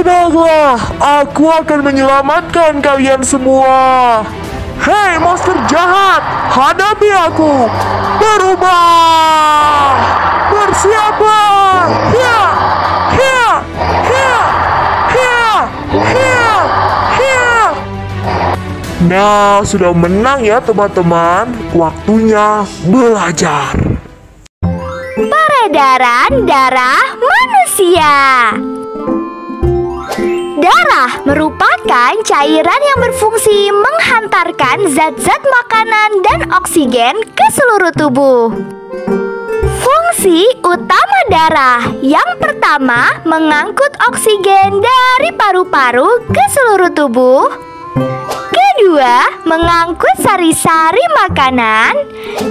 Tenanglah, aku akan menyelamatkan kalian semua. Hei monster jahat, hadapi aku. Berubah. Bersiaplah. Hia, hia, hia, hia, hia, hia. Nah, sudah menang ya teman-teman. Waktunya belajar. Peredaran darah manusia. Darah merupakan cairan yang berfungsi menghantarkan zat-zat makanan dan oksigen ke seluruh tubuh. Fungsi utama darah yang pertama mengangkut oksigen dari paru-paru ke seluruh tubuh. Kedua, mengangkut sari-sari makanan.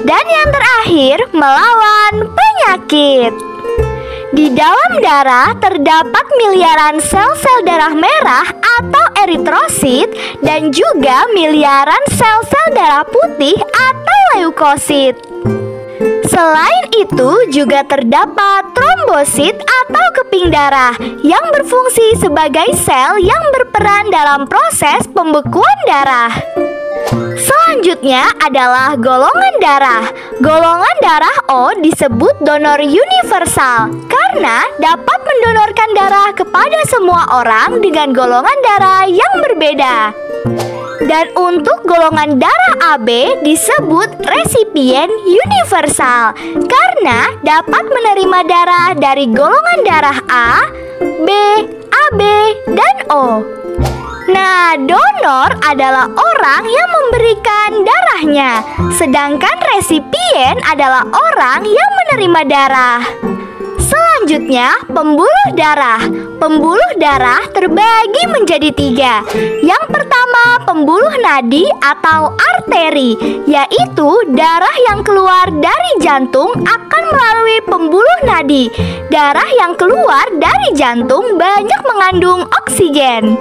Dan yang terakhir, melawan penyakit. Di dalam darah terdapat miliaran sel-sel darah merah atau eritrosit dan juga miliaran sel-sel darah putih atau leukosit. Selain itu juga terdapat trombosit atau keping darah yang berfungsi sebagai sel yang berperan dalam proses pembekuan darah. Selanjutnya adalah golongan darah. Golongan darah O disebut donor universal karena dapat mendonorkan darah kepada semua orang dengan golongan darah yang berbeda. Dan untuk golongan darah AB disebut resipien universal karena dapat menerima darah dari golongan darah A, B, AB, dan O. Nah, donor adalah orang yang memberikan darahnya, sedangkan resipien adalah orang yang menerima darah. Selanjutnya, pembuluh darah. Pembuluh darah terbagi menjadi 3. Yang pertama, pembuluh nadi atau arteri, yaitu darah yang keluar dari jantung akan melalui pembuluh nadi. Darah yang keluar dari jantung banyak mengandung oksigen.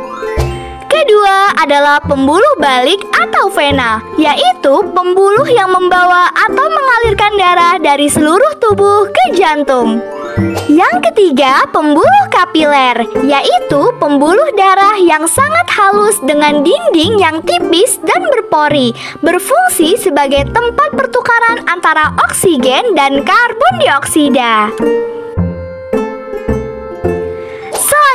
Kedua adalah pembuluh balik atau vena, yaitu pembuluh yang membawa atau mengalirkan darah dari seluruh tubuh ke jantung. Yang ketiga, pembuluh kapiler, yaitu pembuluh darah yang sangat halus dengan dinding yang tipis dan berpori, berfungsi sebagai tempat pertukaran antara oksigen dan karbon dioksida.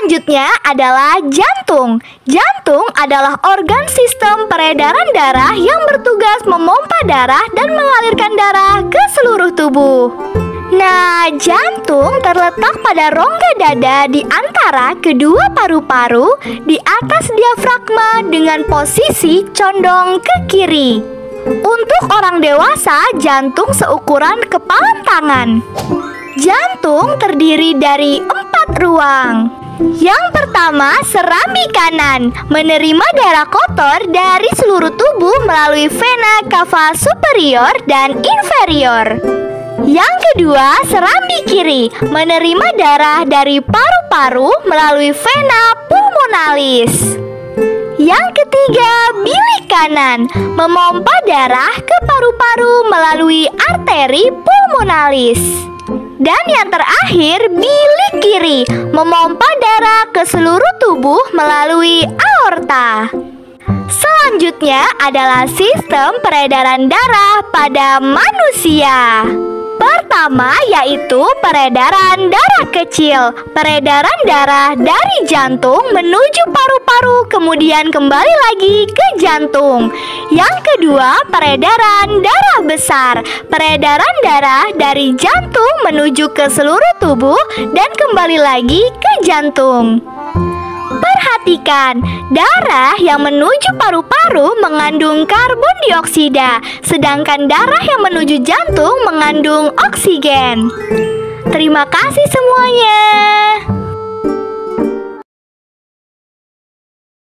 Selanjutnya adalah jantung. Jantung adalah organ sistem peredaran darah yang bertugas memompa darah dan mengalirkan darah ke seluruh tubuh. Nah, jantung terletak pada rongga dada di antara kedua paru-paru di atas diafragma dengan posisi condong ke kiri. Untuk orang dewasa, jantung seukuran kepalan tangan. Jantung terdiri dari 4 ruang. Yang pertama, serambi kanan, menerima darah kotor dari seluruh tubuh melalui vena cava superior dan inferior. Yang kedua, serambi kiri, menerima darah dari paru-paru melalui vena pulmonalis. Yang ketiga, bilik kanan, memompa darah ke paru-paru melalui arteri pulmonalis. Dan yang terakhir, bilik kiri, memompa darah ke seluruh tubuh melalui aorta. Selanjutnya adalah sistem peredaran darah pada manusia. Pertama yaitu peredaran darah kecil. Peredaran darah dari jantung menuju paru-paru kemudian kembali lagi ke jantung. Yang kedua, peredaran darah besar. Peredaran darah dari jantung menuju ke seluruh tubuh dan kembali lagi ke jantung. Perhatikan, darah yang menuju paru-paru mengandung karbon dioksida, sedangkan darah yang menuju jantung mengandung oksigen. Terima kasih semuanya.